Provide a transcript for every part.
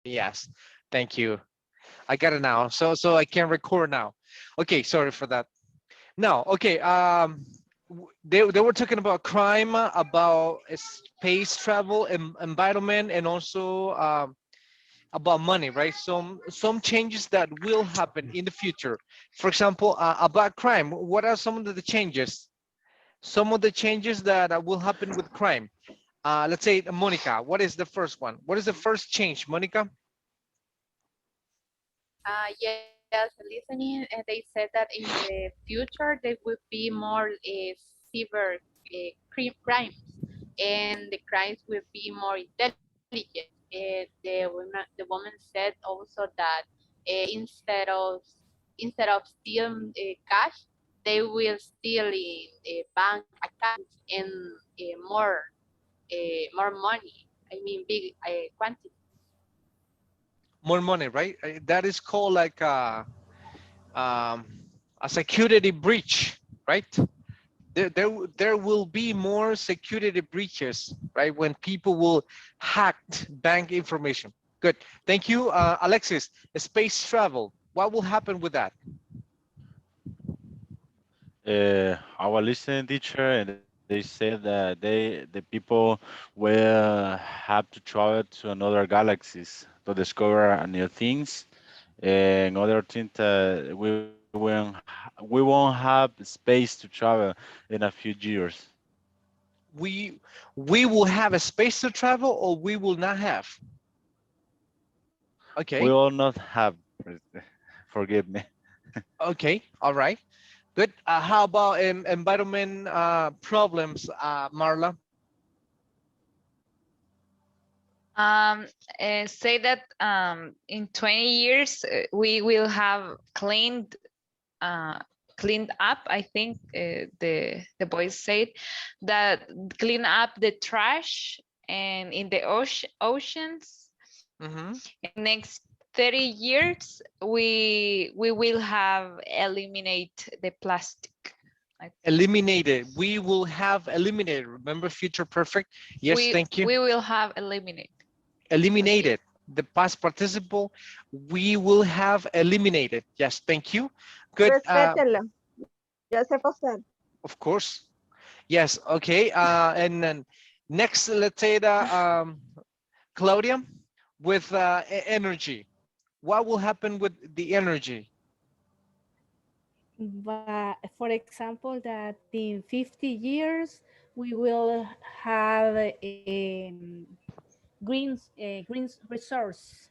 Yes, thank you. I got it now. So I can record now. Okay, sorry for that. Now, okay. They were talking about crime, about space travel, environment, and also about money, right? Some changes that will happen in the future. For example, about crime. What are some of the changes? Some of the changes that will happen with crime. Let's say, Monica. What is the first one? What is the first change, Monica? Yes, listening, they said that in the future there would be more severe crimes, and the crimes will be more intelligent. The woman said also that instead of stealing cash, they will steal in bank accounts and more money. I mean, big quantity. More money, right? That is called like um, a security breach, right? There will be more security breaches, right? When people will hack bank information. Good, thank you, Alexis. Space travel. What will happen with that? Our listening teacher, and they said that the people will have to travel to another galaxies to discover new things and other things that we won't have space to travel in a few years. We will have a space to travel, or we will not have. We Okay, will not have. Forgive me. okay, all right, good. How about environment problems, Marla? Um, say that in 20 years we will have uh, cleaned up. I think the boys said that clean up the trash and in the oceans. Hmm. In next 30 years, we will have eliminate the plastic. I think. Eliminated. We will have eliminated. Remember future perfect? Yes, thank you. We will have eliminate. Okay. Eliminated. The past participle, we will have eliminated. Yes, thank you. Good. Respétenlo. Ya se pasó. Of course. Yes, okay. And then next, let's say that Claudia, with energy. What will happen with the energy? But for example, that in 50 years we will have green resource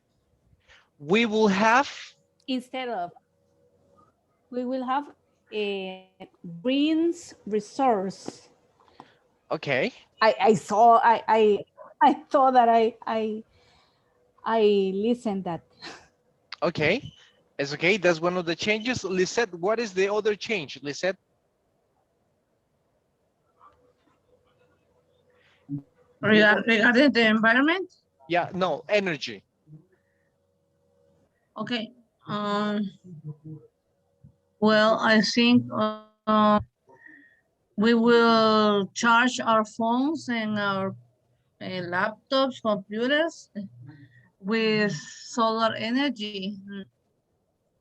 We will have, instead of we will have a greens resource. okay, I saw I thought that I listened that. okay. It's okay. That's one of the changes. Lisette, what is the other change, Lisette? Regarding the environment, Yeah, no, energy. okay. Well, I think we will charge our phones and our laptops, computers with solar energy,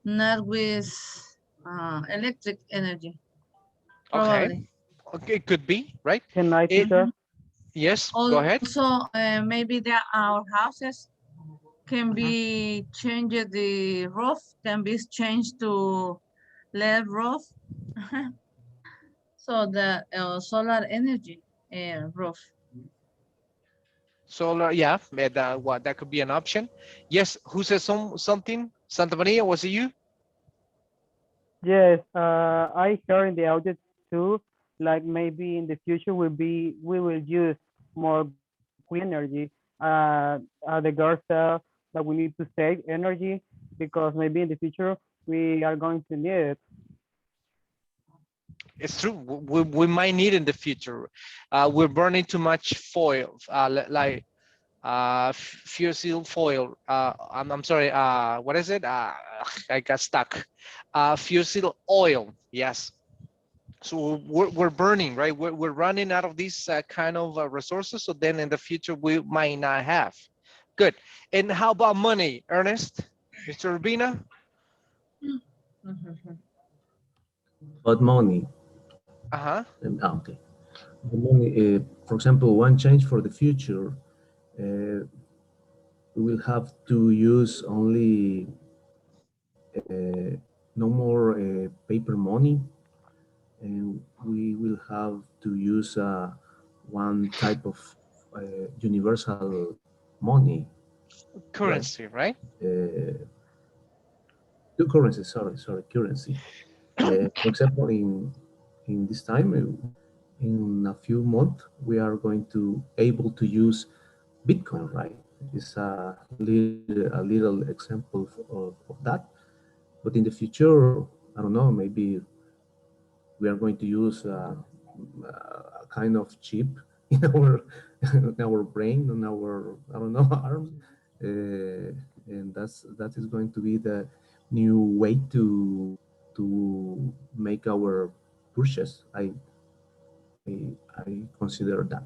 not with electric energy, Okay, probably. okay, could be, right? Can I, It, teacher? yes, go ahead. Also, maybe our houses can Mhm. be changed, the roof can be changed to LED roof. So the solar energy roof. Solar, yeah, that, what, that could be an option. Yes, who says something? Santa Maria, was it you? Yes, I heard in the audio too, like maybe in the future we will use more clean energy. The girls said that we need to save energy because maybe in the future we are going to need it. It's true. We might need in the future. We're burning too much foil, like fusel foil. I'm sorry. What is it? I got stuck. Fusel oil. Yes. So we're burning, right? We're running out of these kind of resources. So then in the future we might not have. Good. And how about money, Ernest? Mr. Urbina? But money, Uh-huh. okay. The money, for example, one change for the future, we will have to use only no more paper money, and we will have to use one type of universal money, right? Currency, right? Two currencies, sorry, currency. For example, in this time, in a few months, we are going to able to use Bitcoin, right? It's a little example of that. But in the future, I don't know, maybe we are going to use a kind of chip in our brain, in our, I don't know, arms. And that is going to be the new way to make our purchase. I consider that.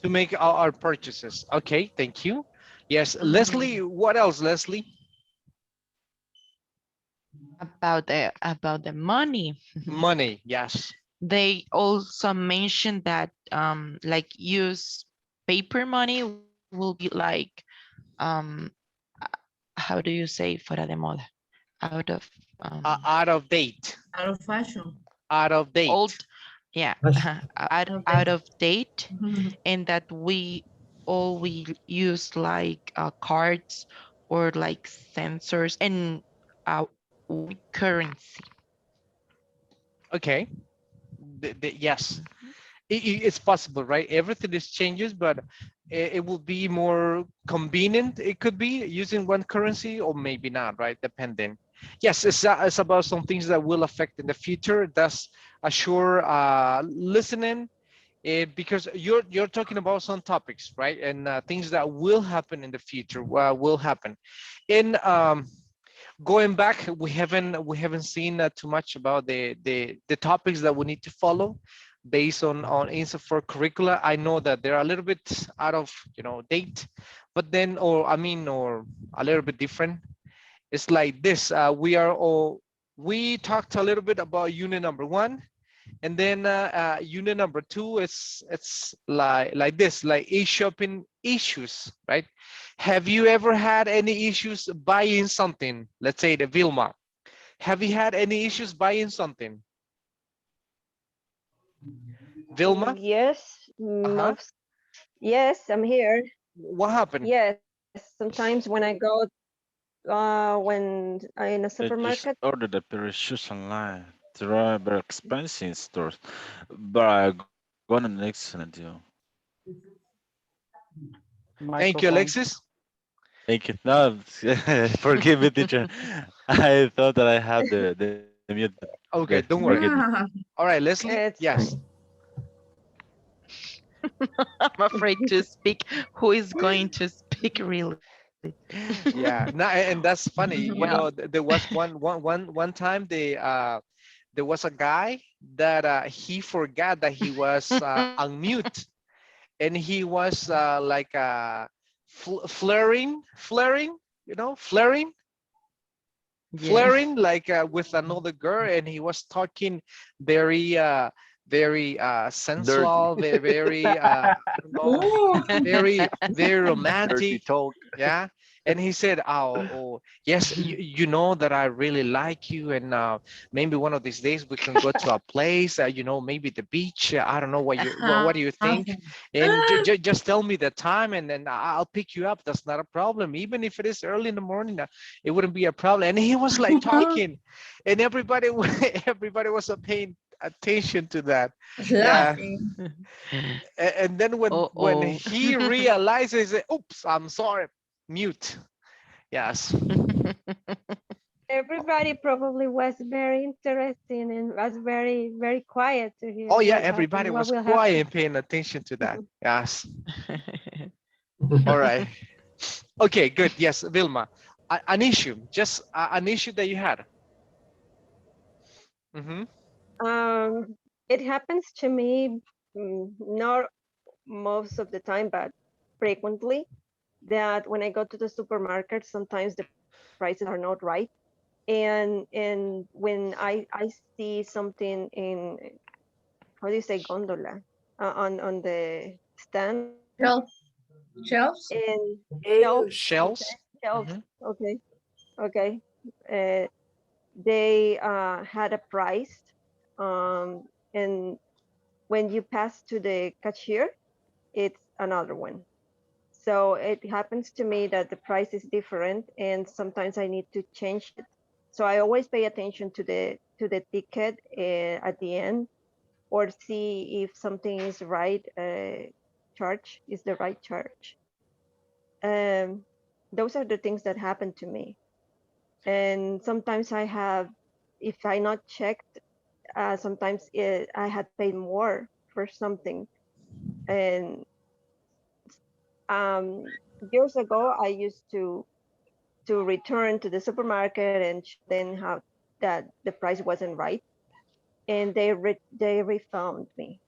To make our purchases. Okay, thank you. Yes, Leslie, what else, Leslie? About the money. Money, yes. They also mentioned that like use paper money will be like how do you say fuera de moda? Out of Out of date. Out of fashion. Out of date. old, yeah, out of date, and that we use like cards or like sensors and currency. Okay. Yes. It's possible, right? Everything is changes, but it will be more convenient. It could be using one currency or maybe not, right? Depending. Yes, it's about some things that will affect in the future. That's assure listening, because you're talking about some topics, right? And things that will happen in the future will happen. In going back, we haven't seen too much about the topics that we need to follow based on INSA for curricula. I know that they're a little bit out of date, but then or a little bit different. It's like this. We talked a little bit about unit number 1, and then unit number 2 it's like this, like e-shopping issues, right? Have you ever had any issues buying something? Let's say the Vilma. Have you had any issues buying something? Vilma? Yes, yes, I'm here. What happened? Yes, sometimes when I go, when I in a I just supermarket, ordered a pair of shoes online. They're very expensive in stores, but I got an excellent deal. Thank you, Alexis. Thank you. No, forgive me, teacher. I thought that I had the mute. Okay, don't Forgive worry. me. All right, Leslie. it's Yes. fine. I'm afraid to speak. Who is going to speak really? Yeah. No, and that's funny. You Well. know, there was one time there was a guy that he forgot that he was on mute, and he was like flaring, flaring like with another girl, and he was talking very very sensual, very I don't know, very romantic. talk. Yeah. And he said, oh yes, you know that I really like you, and maybe one of these days we can go to a place, maybe the beach. I don't know what do you think, and just tell me the time, and then I'll pick you up. That's not a problem, even if it is early in the morning. It wouldn't be a problem. And he was like talking, and everybody was paying attention to that. Yeah. And then when he realizes it, oops, I'm sorry, mute. Yes. Everybody probably was very interesting and was very, very quiet to hear. Oh yeah, what happened, everybody what was will quiet happen. and paying attention to that. Yes. All right. Okay, good. Yes, Vilma. An issue, just an issue that you had. It happens to me, not most of the time, but frequently, that when I go to the supermarket, sometimes the prices are not right. And when I see something in, how do you say, gondola, on the stand, Shelf, shelves? and shelves, Shells. shelves, Mhm. okay, okay. They had a price, and when you pass to the cashier, it's another one. So it happens to me that the price is different, and sometimes I need to change it. So I always pay attention to the ticket at the end, or see if something is right, charge is the right charge. Um, those are the things that happen to me. And sometimes I have, if I not checked, sometimes I had paid more for something. And um, years ago, I used to return to the supermarket and then how that the price wasn't right, and they refund me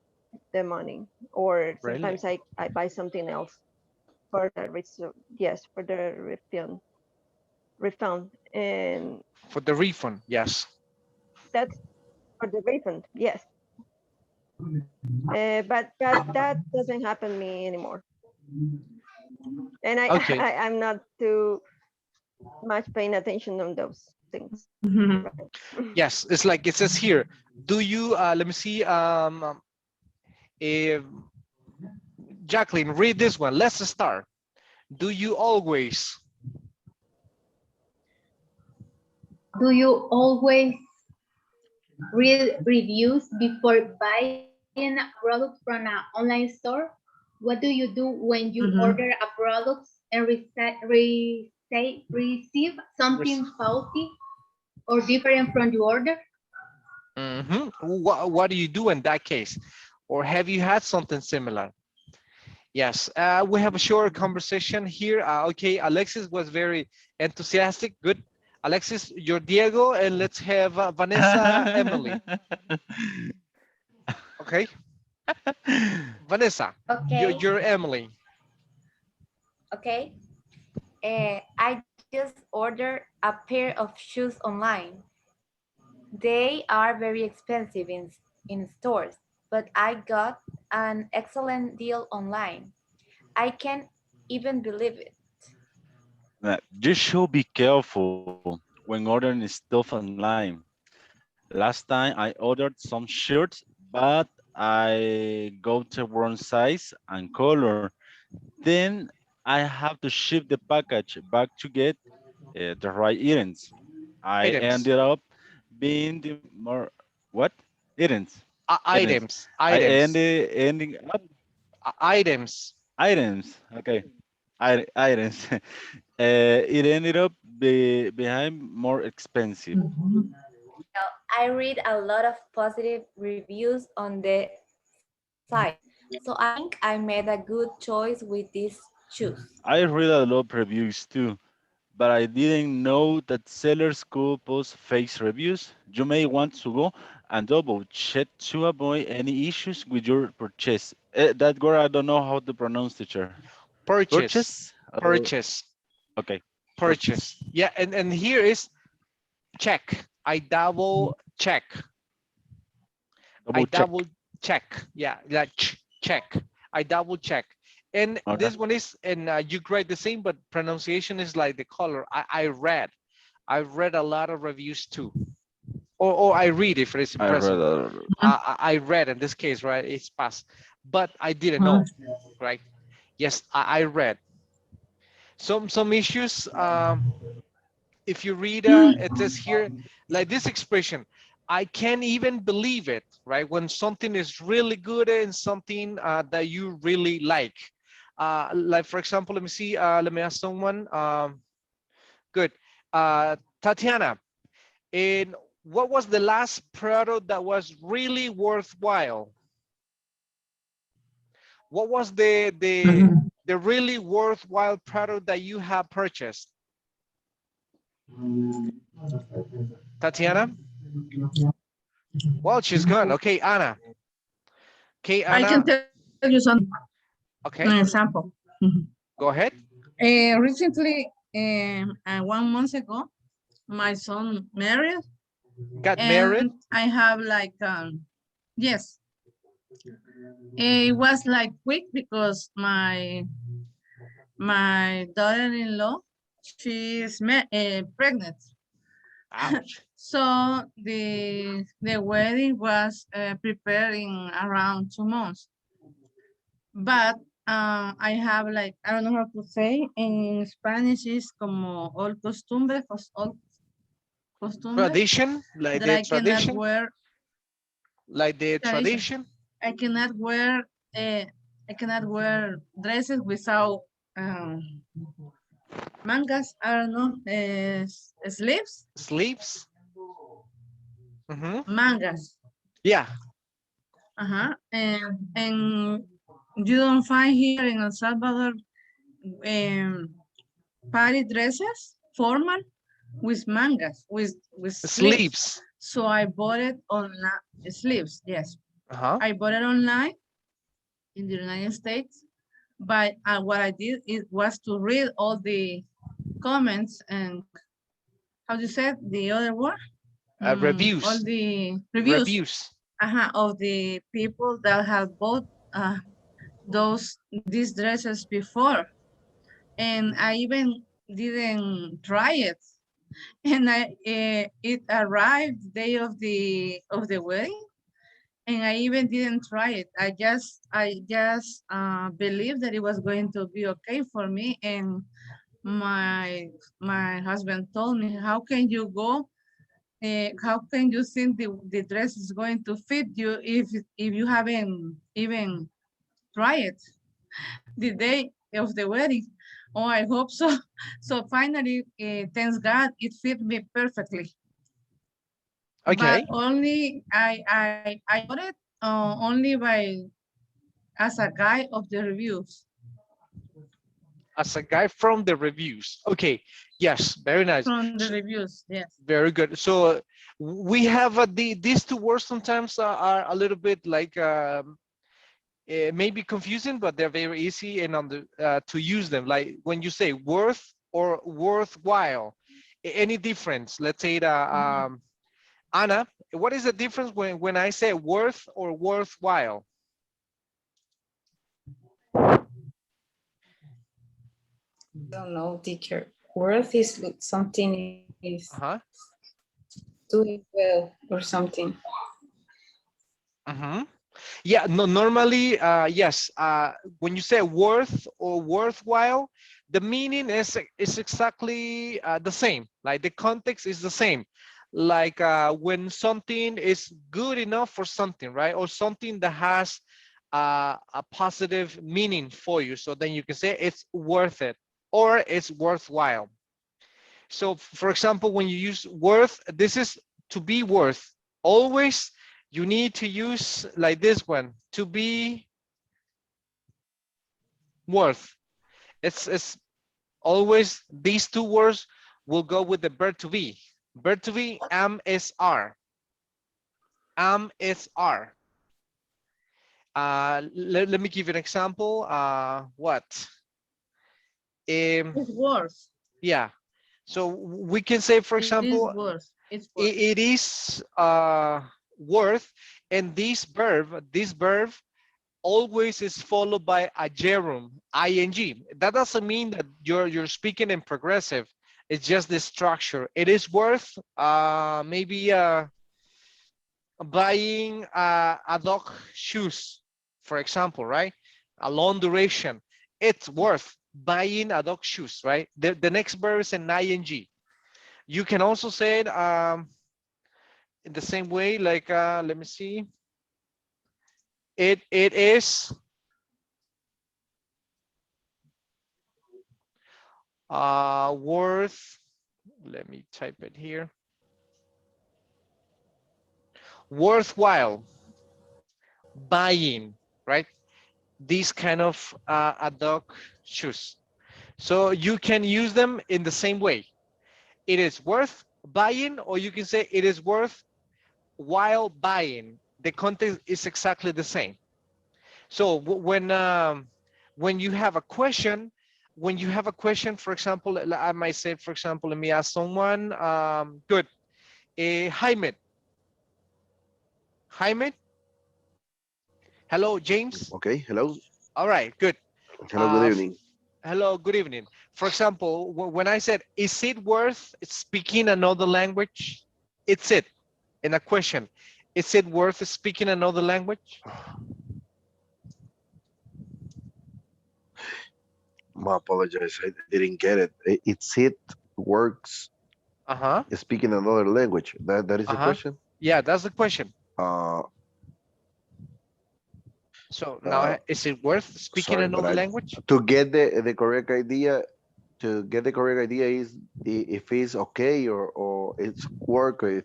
the money, or Really? sometimes I buy something else for the yes, for the refund, and For the refund, yes. that's for the refund, yes. But that doesn't happen to me anymore, and Okay. I'm not too much paying attention on those things. Yes, it's like it says here. Do you? Let me see. If Jacqueline, read this one. Let's start. Do you always? Do you always read reviews before buying a product from an online store? What do you do when you order a product and receive something faulty or different from your order? What do you do in that case? Or have you had something similar? Yes, we have a short conversation here. Okay, Alexis was very enthusiastic. Good. Alexis, you're Diego, and let's have Vanessa, Emily. Okay. Vanessa, Okay. you're Emily. Okay. I just ordered a pair of shoes online. They are very expensive in stores, but I got an excellent deal online. I can't even believe it. You should be careful when ordering stuff online. Last time I ordered some shirts, but I got the wrong size and color. Then I have to ship the package back to get the right items. I Items. ended up being the more what items? Items. Items. I Items. ending up Items. items. Okay, items. It ended up behind more expensive. Well, I read a lot of positive reviews on the site, so I think I made a good choice with these shoes. I read a lot of reviews too, but I didn't know that sellers could post fake reviews. You may want to go and double check to avoid any issues with your purchase. That word I don't know how to pronounce, teacher. Purchase. Purchase? Purchase. Okay. Purchase. Yeah, and here is check. I double check. I double check. Yeah, like check. I double check. And Okay. this one is, and you write the same, but pronunciation is like the color. I've read a lot of reviews too. Or I read if it is in I read present. a I read in this case, right? It's past, but I didn't know, right? Yes, I read. Some issues. If you read, it says here, like this expression, I can't even believe it, right? When something is really good and something that you really like. Like for example, let me see, let me ask someone. Good. Tatiana, and what was the last product that was really worthwhile? What was the really worthwhile product that you have purchased? Tatiana? Well, she's gone. Okay, Anna. Okay, I Anna. can tell you something. Okay. An example. Go ahead. Recently, 1 month ago, my son married, Got married? and I have like, yes, it was like quick because my daughter-in-law, she is pregnant. Ouch. So the wedding was prepared in around 2 months. But I have like, I don't know how to say, in Spanish is como old costumbre, old costumbre, Tradition, like that the I cannot tradition, wear like the tradition. tradition. I cannot wear I cannot wear dresses without mangas. I don't know, sleeves. Sleeves. Mangas. Yeah. And you don't find here in El Salvador party dresses, formal, with mangas, with sleeves. Sleeves. So I bought it on sleeves, yes. Uh-huh. I bought it online in the United States, but what I did was to read all the comments and how do you say the other word? Reviews. All the reviews. Reviews. Of the people that have bought these dresses before, and I even didn't try it. And it arrived the day of the wedding, and I even didn't try it. I just believed that it was going to be okay for me. And my husband told me, how can you go? How can you think the dress is going to fit you if you haven't even tried it the day of the wedding? Oh, I hope so. So finally, thanks God, it fit me perfectly. Okay. But only I bought it only as a guy of the reviews. As a guy from the reviews. Okay. Yes. Very nice. From the reviews, yes. Very good. So we have these two words sometimes are a little bit like maybe confusing, but they're very easy and to use them. Like when you say worth or worthwhile, any difference? Let's say Anna, what is the difference when I say worth or worthwhile? Don't know, teacher. Worth is something is doing well or something. Yeah, no, normally, yes. When you say worth or worthwhile, the meaning is exactly the same. Like the context is the same. Like when something is good enough for something, right? Or something that has a positive meaning for you. So then you can say it's worth it or it's worthwhile. So for example, when you use worth, this is to be worth. Always you need to use like this one, to be worth. It's always these two words will go with the verb to be. Verb to be, am is are. Am is are. Let me give you an example. What? It's worth. Yeah. So we can say, for example, it is worth. It's worth. it is worth, and this verb always is followed by a gerund, ing. That doesn't mean that you're speaking in progressive. It's just the structure. It is worth maybe buying a dog shoes, for example, right? A long duration. It's worth buying a dog shoes, right? The next verb is an ing. You can also say it in the same way, like let me see. It is worth, let me type it here, worthwhile buying, right? These kind of ad hoc shoes. So you can use them in the same way. It is worth buying, or you can say it is worth while buying. The context is exactly the same. So when you have a question, when you have a question, for example, I might say, for example, let me ask someone, good. Jaime. Jaime? Hello, James? Okay, hello. All right, good. Hello, good evening. Hello, good evening. For example, when I said, is it worth speaking another language? It's it. In a question, is it worth speaking another language? I apologize, I didn't get it. It's it works speaking another language. That is the question? Yeah, that's the question. Uh, So now, is it worth speaking sorry, but another language? to get the correct idea, is if it's okay or it's work or if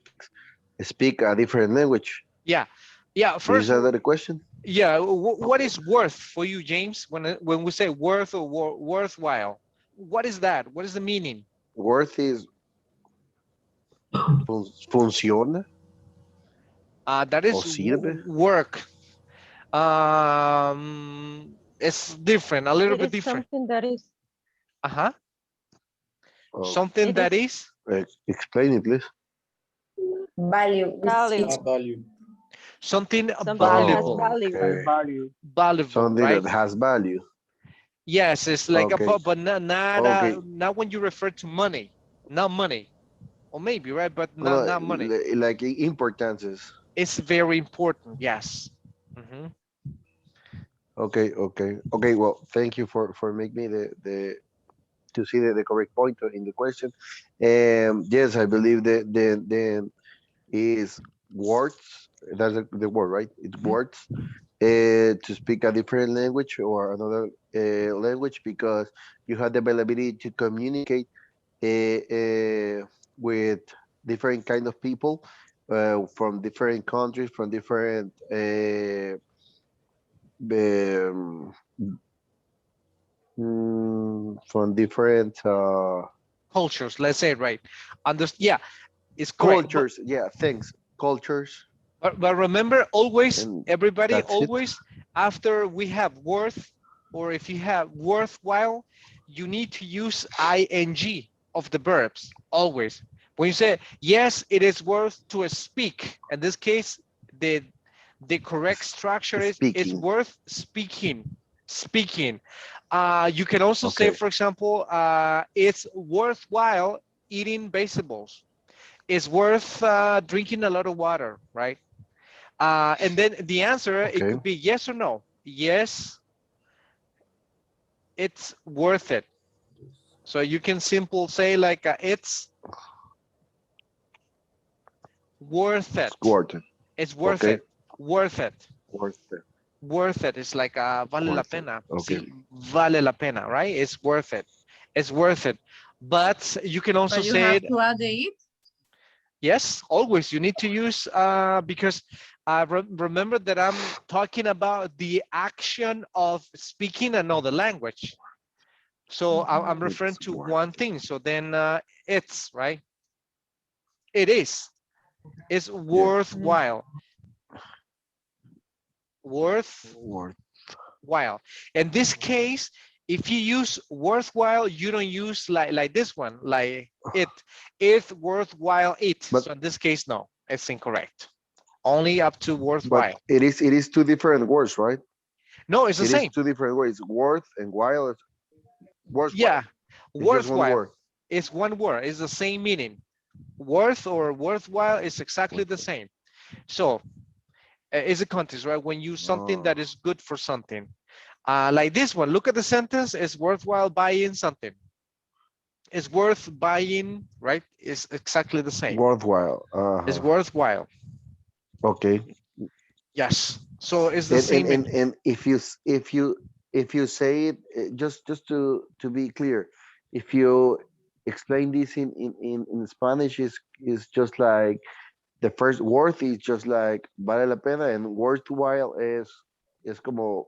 speak a different language. Yeah, yeah. First, Is that the question? yeah. What is worth for you, James? When we say worth or worthwhile, what is that? What is the meaning? Worth is funciona. That is work. It's different, a little bit different. Something that is. Something that is. Explain it, please. Value. Value. Something Something valuable. that has value. Value. Valuable, Something right? that has value. Yes, it's like Okay. but not not when you refer to money, not money, or maybe right, but not money. Like importances. It's very important. Yes. Mm-hmm. Okay. Well, thank you for making me the to see the correct point in the question. Yes, I believe that the is words. That's the word, right? It's words to speak a different language or another language because you have the ability to communicate with different kind of people from different countries, from different from different cultures. Let's say right. Yeah, it's correct. Cultures. Yeah, thanks. Cultures. But remember, always, And everybody, that's it. always, after we have worth, or if you have worthwhile, you need to use ing of the verbs, always. When you say, yes, it is worth to speak, in this case, the correct structure is it's worth speaking. You can also say, for example, it's worthwhile eating vegetables. It's worth drinking a lot of water, right? And then the answer, it could be yes or no. Yes, it's worth it. So you can simply say like it's worth it. It's worth it. Worth it. Worth it. It's like vale la pena. Sí, vale la pena, right? It's worth it. It's worth it. But you can also But you say have it. to add the it. Yes, always. You need to use because remember that I'm talking about the action of speaking another language. So I'm referring to one thing. So then it's right. It is. It's worthwhile. Worthwhile. In this case, if you use worthwhile, you don't use like this one, like it. It's worthwhile it. So in this case, no, it's incorrect. Only up to worthwhile. But it is two different words, right? No, it's the same. It is two different words. Worth and while is worthwhile. Yeah, It's just one worthwhile. word. It's one word. It's the same meaning. Worth or worthwhile is exactly the same. So it's a context, right? When you use something that is good for something. Like this one, look at the sentence, it's worthwhile buying something. It's worth buying, right? It's exactly the same. Worthwhile. It's worthwhile. Okay. Yes. So it's the same. And if you say it just to be clear, if you explain this in Spanish is just like the first worth is just like vale la pena and worthwhile es como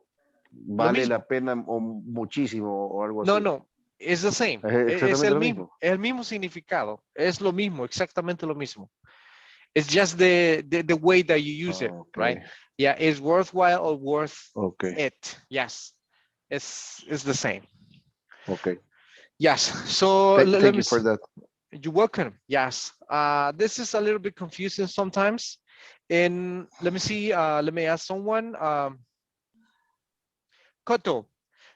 vale la pena o muchísimo o algo así. No, es the same. Es el mismo significado. Es lo mismo, exactamente lo mismo. It's just the way that you use it, right? Yeah, it's worthwhile or worth it. Yes, it's the same. Okay. Yes. So let Thank me you for see. that. You're welcome. Yes. This is a little bit confusing sometimes. And let me see. Let me ask someone. Koto.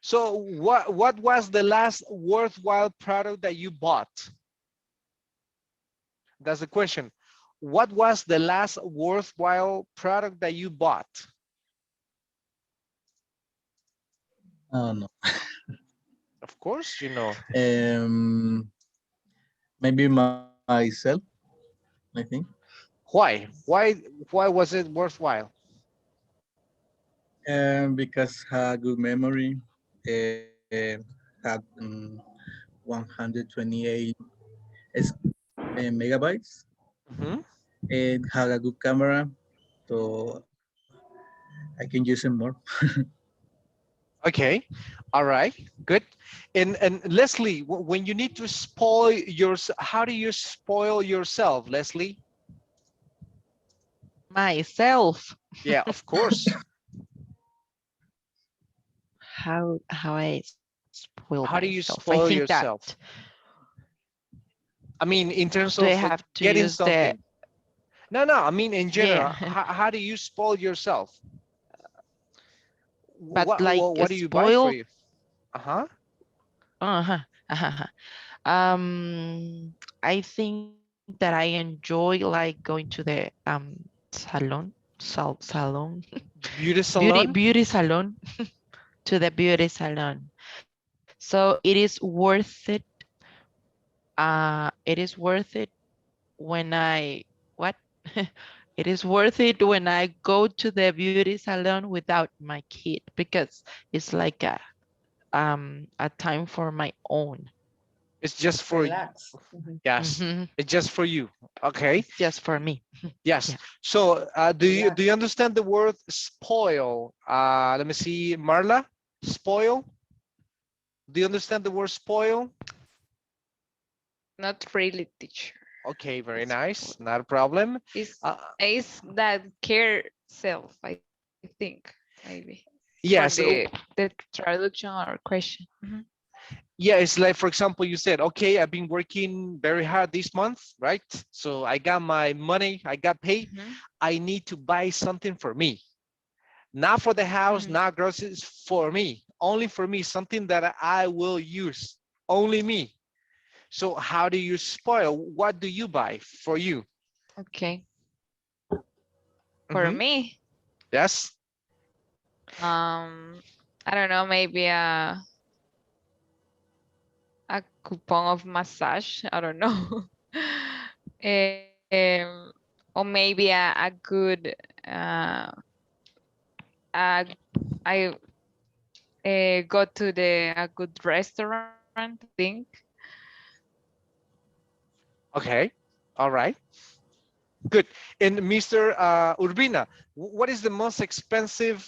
So what was the last worthwhile product that you bought? That's the question. What was the last worthwhile product that you bought? Oh no. Of course, you know. Maybe myself, I think. Why? Why was it worthwhile? Because good memory, had 128 megabytes, Mhm. and had a good camera, so I can use it more. Okay. All right. Good. And Leslie, when you need to spoil how do you spoil yourself, Leslie? Myself. Yeah, of course. How I spoil How do you myself? I spoil think that yourself? I mean, in terms do I of have to getting use the something. No. I mean, in general, yeah, how do you spoil yourself? but like What do you buy for spoil. you? Uh-huh. Uh-huh. Uh-huh. I think that I enjoy like going to the salon, salon, Beauty salon? beauty salon, to the beauty salon. So it is worth it. It is worth it when I what? It is worth it when I go to the beauty salon without my kid because it's like a time for my own. It's just for you. Relax. Mhm. Yes. Mhm. It's just for you. Okay. It's just for me. Yes. Yeah. So do you Relax. understand the word spoil? Let me see, Marla. Spoil. Do you understand the word spoil? Not really, teacher. Okay, very It's nice. Not a problem. is that care self, I think, maybe. For Yes. the traduction or question. Mhm. Yeah, it's like, for example, you said, okay, I've been working very hard this month, right? So I got my money, I got paid. Mhm. I need to buy something for me. Not for the house, Mhm. not groceries, for me. Only for me, something that I will use. Only me. So how do you spoil? What do you buy for you? Okay. For Mhm. me, Yes. I don't know, maybe a coupon of massage. I don't know. Or maybe a good uh, I go to a good restaurant, I think. Okay. All right. Good. And Mr. Urbina, what is the most expensive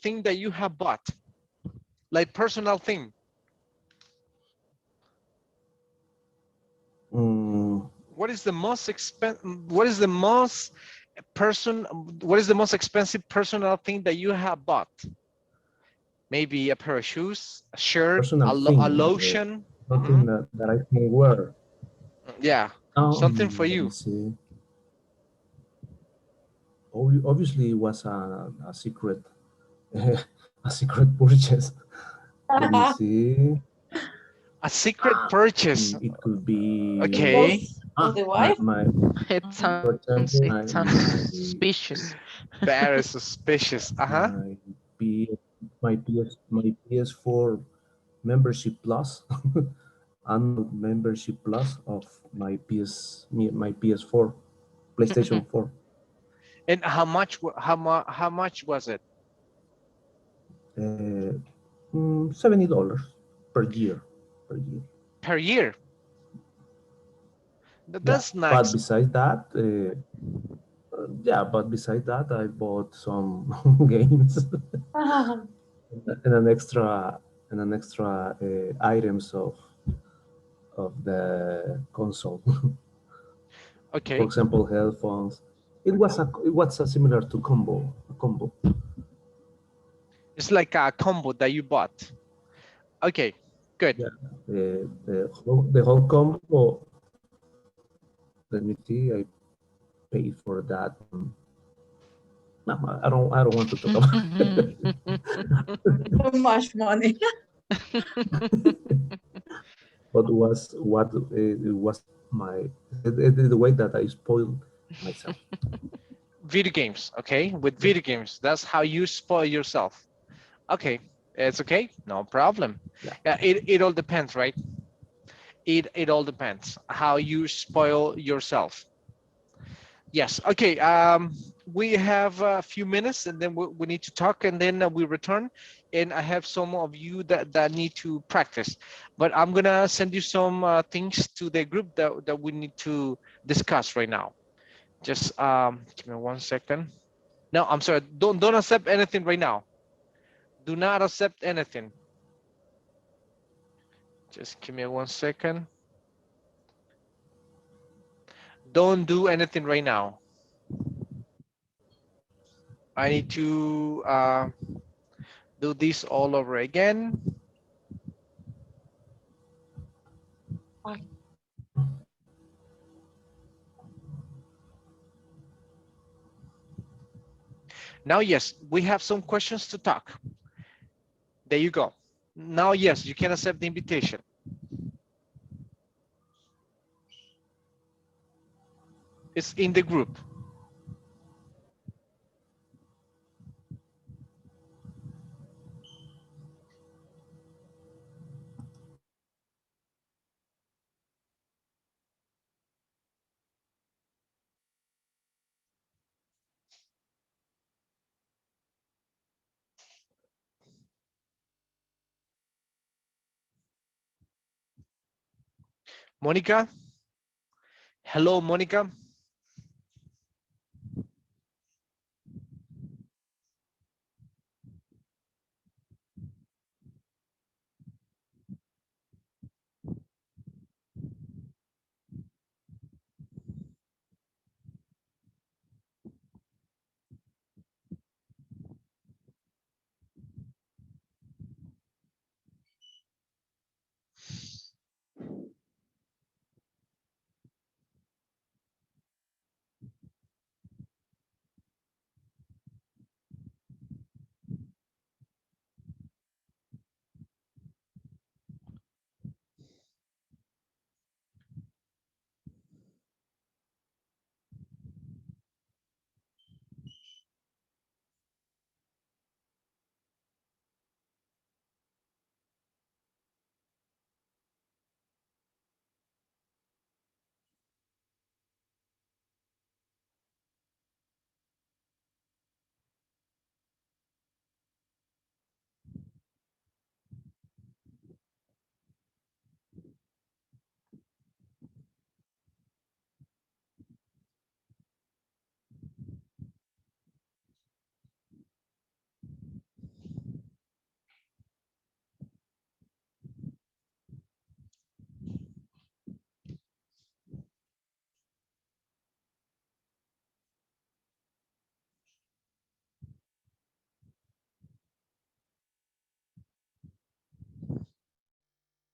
thing that you have bought? Like personal thing? Mm, What is the most what is the most what is the most expensive personal thing that you have bought? Maybe a pair of shoes, a shirt, personal a thing, lotion. something that I can wear. Yeah, something for Let me you. see. Obviously, it was a secret, a secret purchase. Let me see. A secret purchase. It could be Okay. Because of the wife? It for example, sounds suspicious. Very suspicious. Uh-huh. my P, my PS4 membership plus, annual membership plus of my PS4, PlayStation 4. And how much was it? $70 per year. Per year. Per year? Yeah, That's but nice. besides that, but besides that, I bought some games and an extra items of the console. For Okay. example, headphones. It was a similar to a combo. It's like a combo that you bought. Okay. Good. Yeah, the whole combo. Let me see. I paid for that. No, I don't want to talk about Too much money. what it was my the way that I spoiled myself. Video games, okay? With video games, that's how you spoil yourself. Okay, it's okay, no problem. Yeah, it all depends, right? It all depends how you spoil yourself. Yes, okay. We have a few minutes and then we need to talk and then we return. And I have some of you that need to practice. But I'm gonna send you some things to the group that we need to discuss right now. Just give me 1 second. No, I'm sorry. Don't accept anything right now. Do not accept anything. Just give me 1 second. Don't do anything right now. I need to do this all over again. Now, yes, we have some questions to talk. There you go. Now, yes, you can accept the invitation. It's in the group. Monica? Hello, Monica.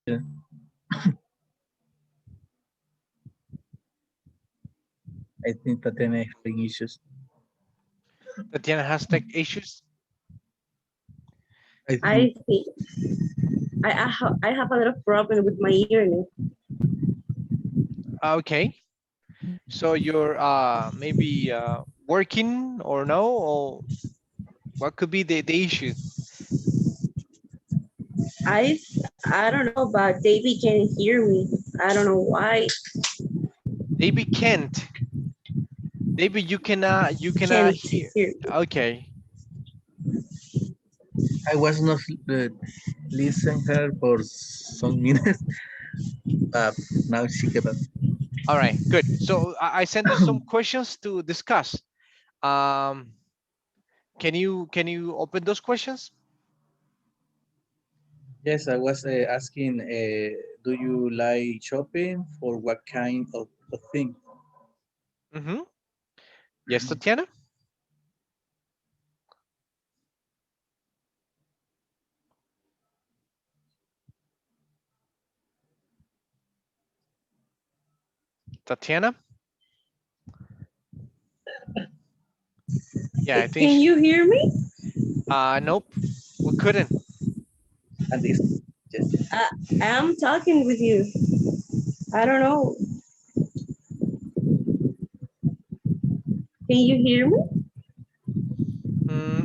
Yeah. I think Tatiana is having issues. Tatiana has tech issues. I think I have a lot of problem with my internet. Okay. So you're maybe working or no, or what could be the issue? I don't know, but David can hear me. I don't know why. David can't. David, you cannot Can't hear. hear. Okay. I was not listen her for some minutes, but now she came back. All right, good. So I sent you some questions to discuss. Can you open those questions? Yes, I was asking, do you like shopping for what kind of thing? Mm-hmm. Yes, Tatiana? Tatiana? Yeah, I think. Can you hear me? Nope, we couldn't. At least, yes. I'm talking with you. I don't know. Can you hear me?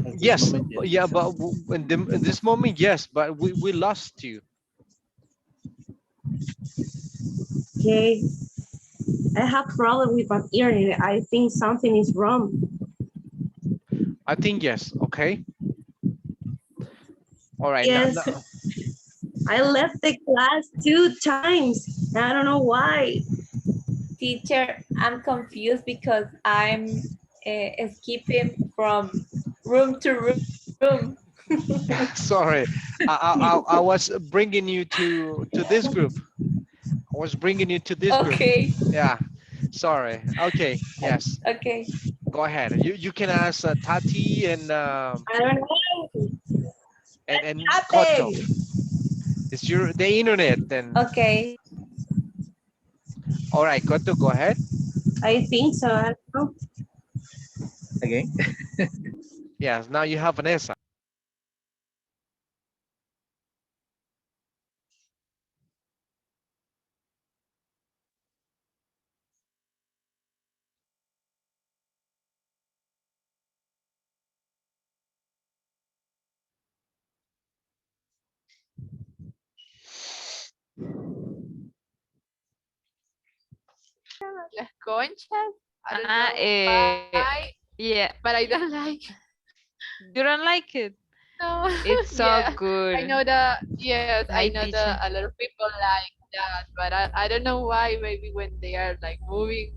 At this Yes, moment, yes. yeah, but in this moment, yes, but we lost you. Okay. I have problem with my internet. I think something is wrong. I think yes. Okay. All right. Now, Yes. I left the class 2 times. I don't know why. Teacher, I'm confused because I'm skipping from room to room. sorry, I was bringing you to this group. I was bringing you to this group. Okay, Yeah. Sorry. Okay. Yes. okay. Go ahead. You can ask Tati and I don't know. Koto. Happened. It's the internet then. Okay. All right, Koto, go ahead. I think so. I don't know. Again. Yes. Now you have Vanessa. Las conchas. I don't Ah, know why, yeah. but I don't like. You don't like it? No. It's so Yeah. good. I know that. Yes, I My know teacher. that a lot of people like that, but I don't know why. Maybe when they are like moving.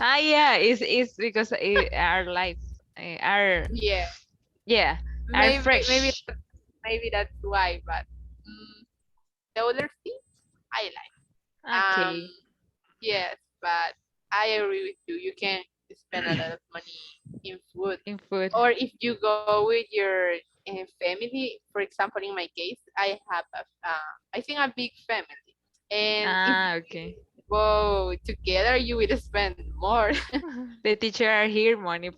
Ah, yeah. It's because our life, our Yeah. yeah, are fresh. Maybe that's why. But the other things I like. Okay. Yes, but I agree with you. You can spend a lot of money in food. In food. Or if you go with your family, for example, in my case, I have I think a big family, and if Ah, you okay. go together, you will spend more. The teacher are here, money.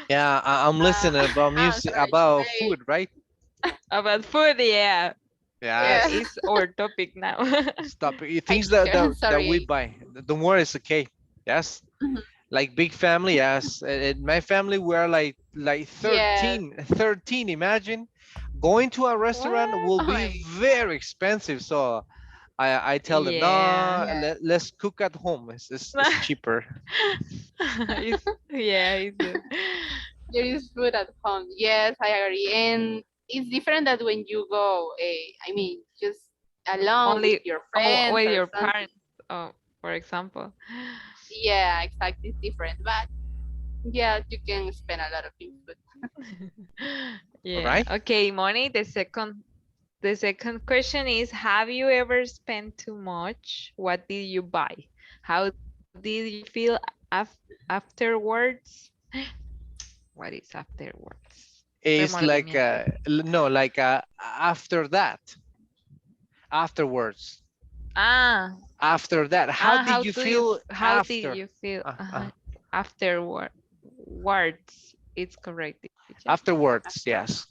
Yeah, I'm listening about music, sorry, about sorry. food, right? About food, yeah. Yes. It's our topic now. Stop it. Hi, Things teacher. that we Sorry. buy. Don't worry, it's okay. Yes. Like big family, yes. In my family, we're like Yes. 13. Imagine going to a restaurant What? will Oh be my very expensive. So I tell them, Yeah. no, God. let's cook at home. It's cheaper. Yeah, it's There is food at home. Yes, I agree. And it's different that when you go, I mean, just alone with only your friends with or your something. parents, for example. Yeah, exactly. It's different. But yeah, you can spend a lot of in food. All Yeah. right. Okay, Moni, the second question is, have you ever spent too much? What did you buy? How did you feel afterwards? What is afterwards? It's like Remordimiento. no, like after that, afterwards, Ah, after that. How did you feel how did after? you feel Uh, uh, afterward? Words, it's correct, teacher. Afterwards, yes.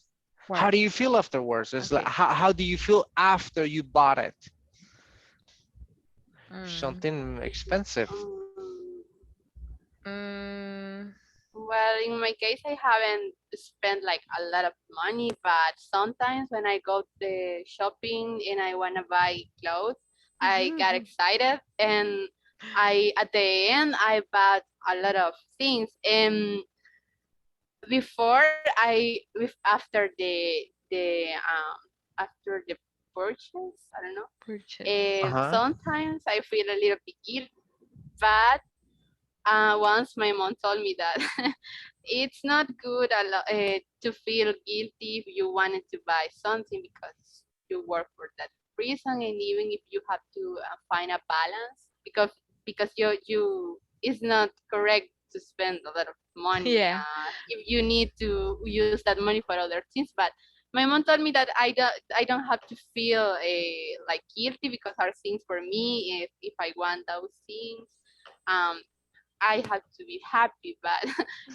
How do Words. you feel afterwards? It's like Okay. how do you feel after you bought it? Mm. Something expensive. Mm, Well, in my case, I haven't spent like a lot of money, but sometimes when I go to shopping and I want to buy clothes, I got excited and I at the end I bought a lot of things. And before after after the purchase, I don't know. purchase. Uh-huh. Sometimes I feel a little bit guilty, but once my mom told me that it's not good to feel guilty if you wanted to buy something because you work for that reason, and even if you have to find a balance because you it's not correct to spend a lot of money Yeah. if you need to use that money for other things. But My mom told me that I don't have to feel like guilty because are things for me. If I want those things, um, I have to be happy. But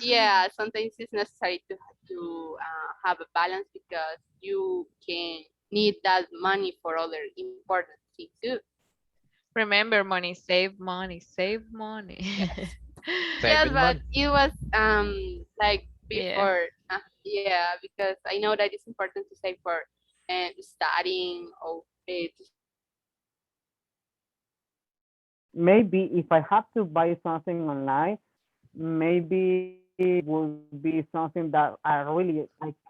yeah, sometimes it's necessary to have a balance because you can need that money for other important things too. Remember, money, save money, save money. Yes, Saving but money. it was like Yeah. before. Yeah, because I know that it's important to save for studying or Maybe if I have to buy something online, maybe it would be something that I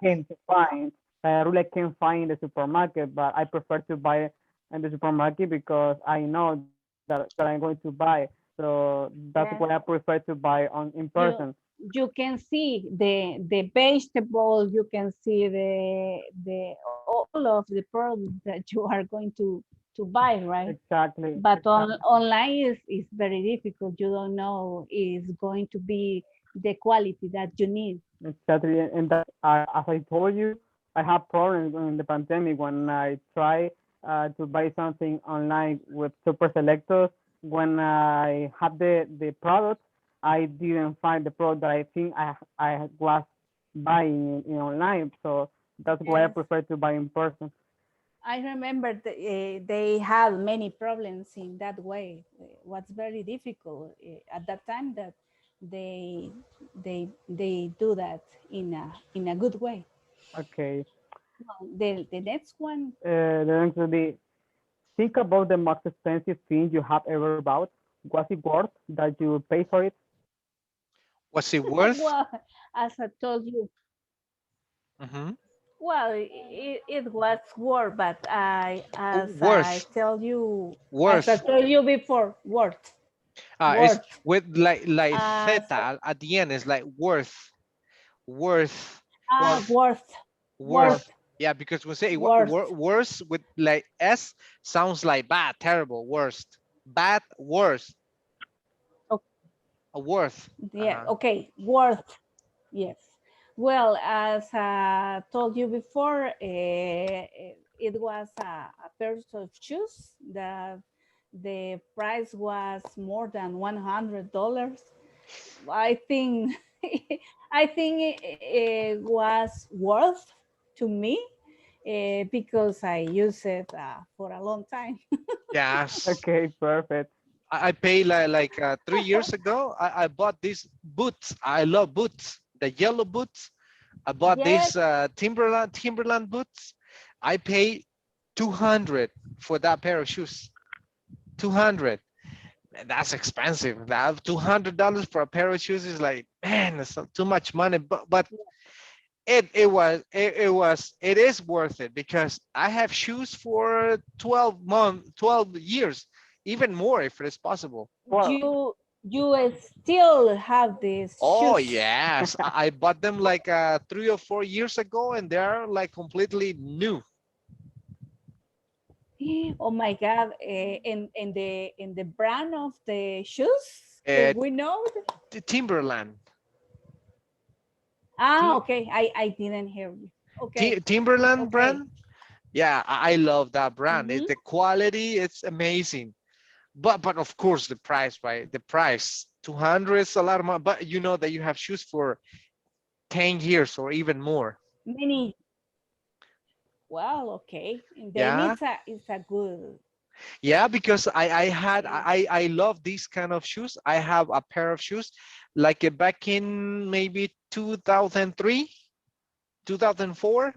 can't find. That I really can't find in the supermarket, but I prefer to buy it in the supermarket because I know that I'm going to buy. So that's Yeah. why I prefer to buy on in You person. you can see the vegetable, you can see the all of the products that you are going to buy, right? Exactly. But online is very difficult. You don't know is going to be the quality that you need. Exactly, and that as I told you, I have problems in the pandemic when I try to buy something online with Super Selectos. When I had the product, I didn't find the product that I think I was buying in online. So that's why I Yes. prefer to buy in person. I remember they had many problems in that way. What's very difficult at that time that they they do that in a good way. Okay. Well, the next one, The next will be think about the most expensive thing you have ever bought. Was it worth that you pay for it? What's it worth? well, as I told you, Hmm. well, it was worth, but Worth. as I Worth. told you before, It's worth, with like as theta at the end. It's like worth. Worth. Worth. worth, Worth. worth, Yeah, because we say worth. worse with like S sounds like bad, terrible, worst. Bad, worst. A worth. Yeah, Uh-huh. okay, worth, yes. Well, as I told you before, it was a pair of shoes. The price was more than $100. I think I think it was worth to me because I use it for a long time. Yes. Okay, perfect. I paid like 3 years ago. I bought these boots. I love boots. The yellow boots. I bought Yes. these Timberland boots. I paid 200 for that pair of shoes. 200. That's expensive. That $200 for a pair of shoes is like, man, it's too much money. But it is worth it because I have shoes for 12 months, 12 years, even more if it is possible. Well, You still have these Oh shoes. yes, I bought them like 3 or 4 years ago, and they're like completely new. Oh my God! In the brand of the shoes, Uh, we know. Timberland, Ah, Ti- okay. I didn't hear you. Okay, Timberland okay. brand. Yeah, I love that brand. Mm-hmm. The quality, it's amazing. But of course the price, right? The price, 200 is a lot of money. But you know that you have shoes for 10 years or even more. Many. Well, okay. And then Yeah. it's a good. Yeah, because I love these kind of shoes. I have a pair of shoes like back in maybe 2003, 2004.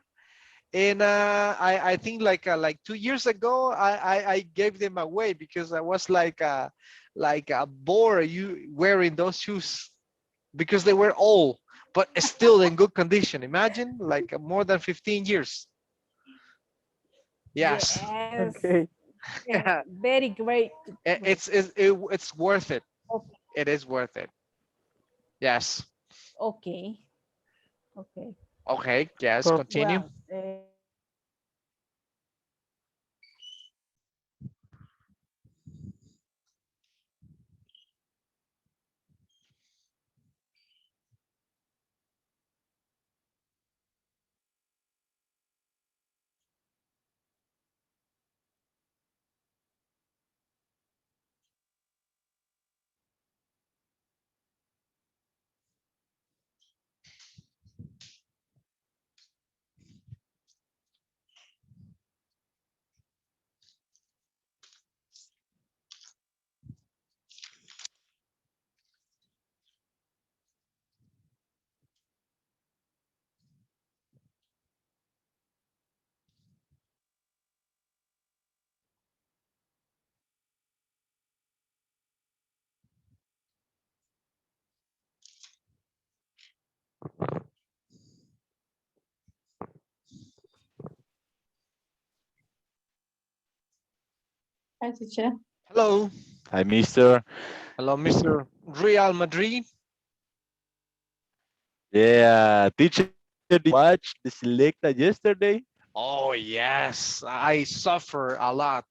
And I think like 2 years ago I gave them away because I was like a bore you wearing those shoes because they were old but still in good condition. Imagine like more than 15 years. Yes. Yes. okay. Very great. Great. It's worth it. Okay. It is worth it. Yes. Okay. Okay. Okay. Yes. Perfect. Continue. Well, Hi, teacher. Hello. Hi, Mister. Hello, Mr. Real Madrid. Yeah, teacher, did you watch the Selecta yesterday? Oh, yes. I suffer a lot.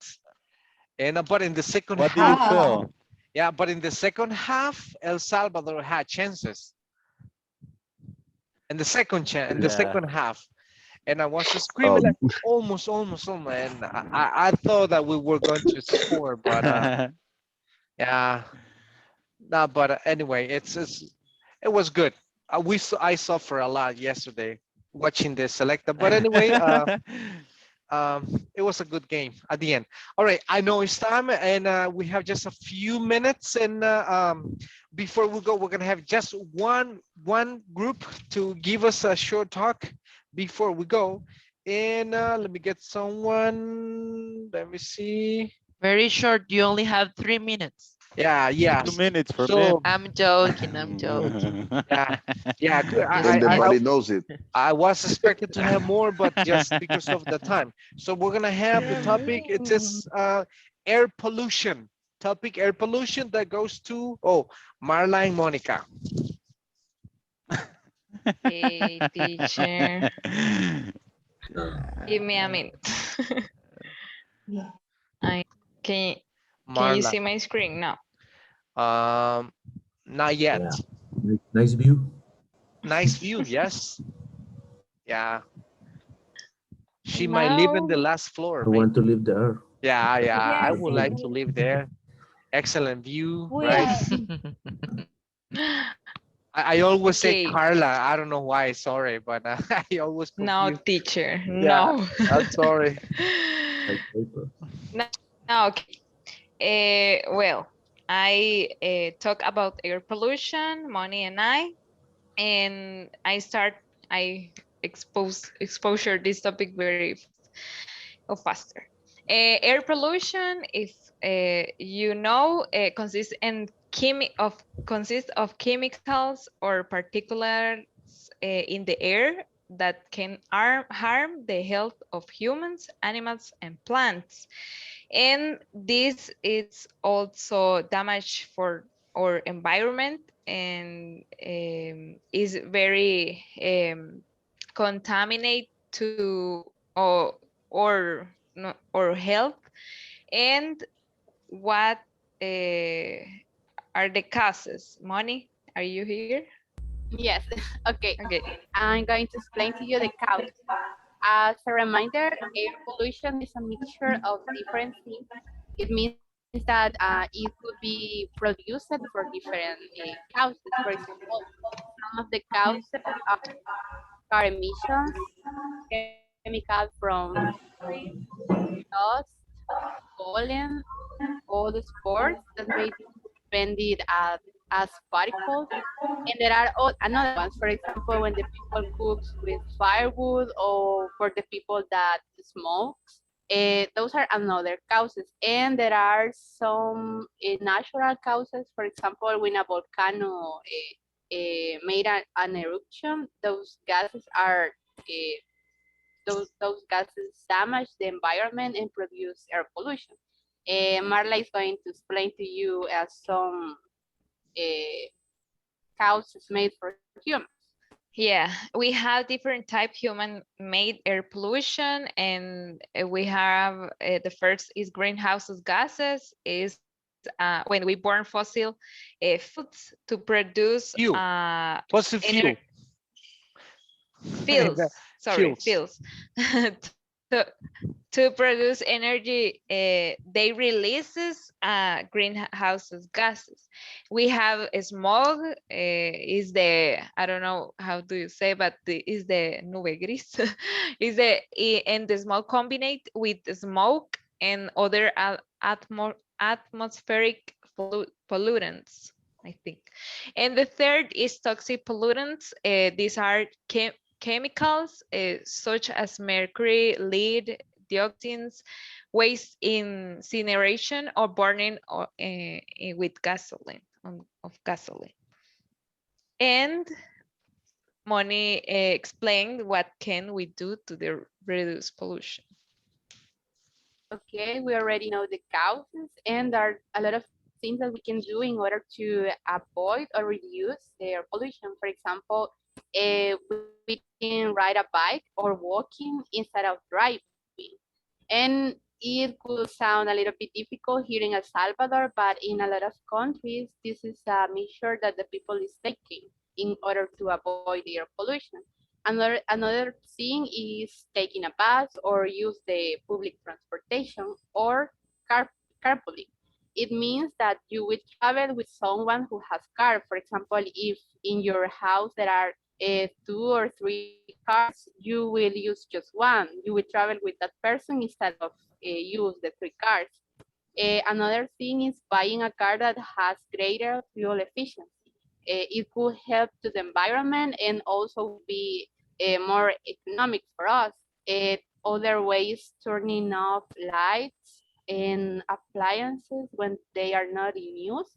And but in the second What do you half, feel? yeah, but in the second half, El Salvador had chances. In the in the Yeah. second half. And I was screaming Um, like almost. And I thought that we were going to score, but yeah, no, but anyway, it was good. I suffered a lot yesterday watching the selector, but anyway, it was a good game at the end. All right, I know it's time, and we have just a few minutes, and before we go, we're gonna have just one group to give us a short talk before we go. And let me get someone. Let me see. Very short. You only have 3 minutes. Yeah, Two yes. minutes for me. So I'm joking. I'm joking. yeah, yeah. Just and the kidding. body knows it. I was expected to have more, but just because of the time. So we're gonna have the topic. It is air pollution. Topic air pollution that goes to Marla and Monica. Hey, teacher. Give me a minute. I can you Marla. see my screen now? Not yet. Yeah. Nice view. Nice view. Yes. Yeah. She might live in the Now, last floor. I want to live there. Yeah, yeah. I Yes, would like to live there. Excellent view, we right? are. I always say okay. Carla. I don't know why. Sorry, but I always No, confuse. teacher. Yeah, No. I'm sorry. Like paper. No, okay. Well, I talk about air pollution, money, and I exposure this topic very faster. Air pollution, if you know, consists of chemicals or particulates in the air that can harm the health of humans, animals, and plants. And this is also damage for our environment and is very contaminate to or health. And what are the causes? Money, are you here? Yes. Okay. Okay. I'm going to explain to you the cause. As a reminder, air pollution is a mixture of different things. It means that it could be produced for different causes. For example, some of the causes are car emissions, chemicals from dust, pollen, all the spores that may be suspended as particles. And there are another ones, for example, when the people cooks with firewood or for the people that smokes. Those are another causes. And there are some natural causes. For example, when a volcano made an eruption, those gases are those gases damage the environment and produce air pollution. Marla is going to explain to you some causes made for humans. Yeah, we have different type human-made air pollution, and we have the first is greenhouse gases, is when we burn fossil fuels to produce Fuel. Fossil fuel. fuels. Sorry, Fuels. to, to produce energy, they releases greenhouse gases. We have smog, is the, I don't know how do you say, but is the nube gris, and the smog combined with smoke and other atmospheric pollutants, I think. And the third is toxic pollutants. These are chemicals such as mercury, lead, dioxins, waste incineration or burning with gasoline, of gasoline. And Moni explained what can we do to reduce pollution. Okay, we already know the causes, and there are a lot of things that we can do in order to avoid or reduce air pollution. For example, we can ride a bike or walking instead of driving. And it could sound a little bit difficult here in El Salvador, but in a lot of countries, this is a measure that the people is taking in order to avoid air pollution. Another thing is taking a bus or use the public transportation or carpooling. It means that you will travel with someone who has car. For example, if in your house there are 2 or 3 cars, you will use just one. You will travel with that person instead of use the 3 cars. Another thing is buying a car that has greater fuel efficiency. It could help to the environment and also be more economic for us. Other ways, turning off lights and appliances when they are not in use.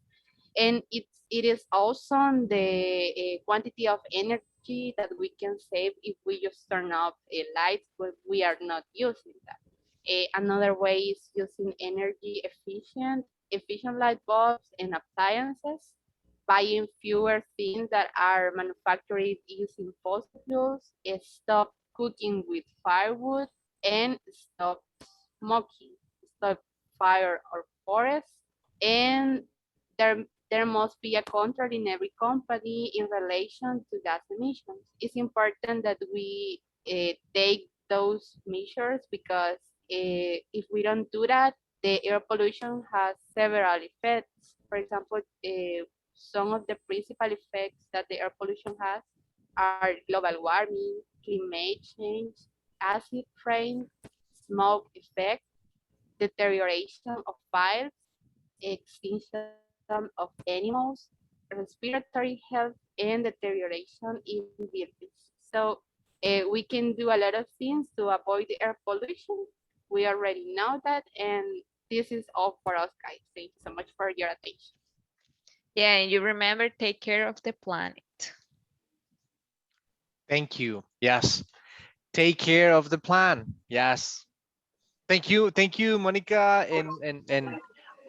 And it is awesome the quantity of energy that we can save if we just turn off lights when we are not using that. Another way is using energy efficient light bulbs and appliances, buying fewer things that are manufactured using fossil fuels, stop cooking with firewood, and stop smoking, stop fire or forest. And there must be a control in every company in relation to gas emissions. It's important that we take those measures because if we don't do that, the air pollution has several effects. For example, some of the principal effects that the air pollution has are global warming, climate change, acid rain, smoke effect, deterioration of files, extinction of animals, respiratory health, and deterioration in buildings. So we can do a lot of things to avoid the air pollution. We already know that, and this is all for us, guys. Thank you so much for your attention. Yeah, and you remember, take care of the planet. Thank you. Yes. Take care of the plan. Yes. Thank you, Monica and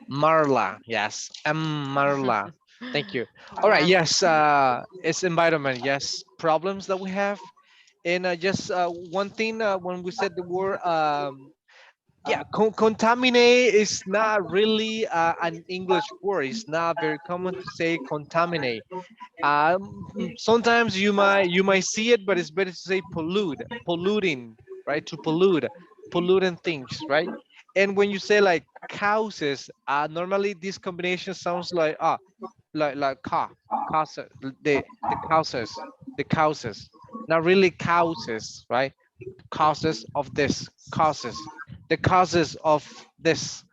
Marla. Yes, Marla. Thank you. All right. Yes. It's environment. Yes. Problems that we have, and just one thing. When we said the word, yeah, contaminate is not really an English word. It's not very common to say contaminate. Sometimes you might see it, but it's better to say polluting, right? To polluting things, right? And when you say like causes, normally this combination sounds like like causes, the causes, not really causes, right? Causes of this, the causes of this.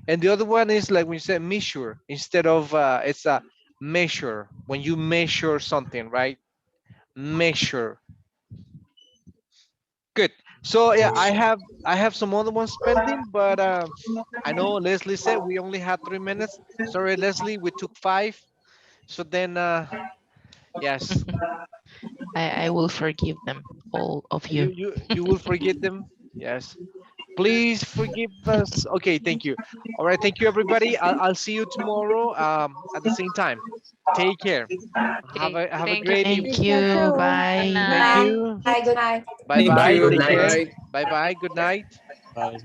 And the other one is like when you say measure, instead of it's a measure, when you measure something, right? Measure. Good. So yeah, I have some other ones pending, but I know Leslie said we only had 3 minutes. Sorry, Leslie, we took 5. So then yes, I will forgive them, all of you. you will forget them. Yes, please forgive us. Okay, thank you. All right, thank you everybody. I'll see you tomorrow at the same time. Take care. Okay, Have a thank you. great Thank evening. you. Good Bye. Thank night. you. Bye, good night. Bye Thank bye. you. Take care. Bye. Bye bye. Good night. Bye.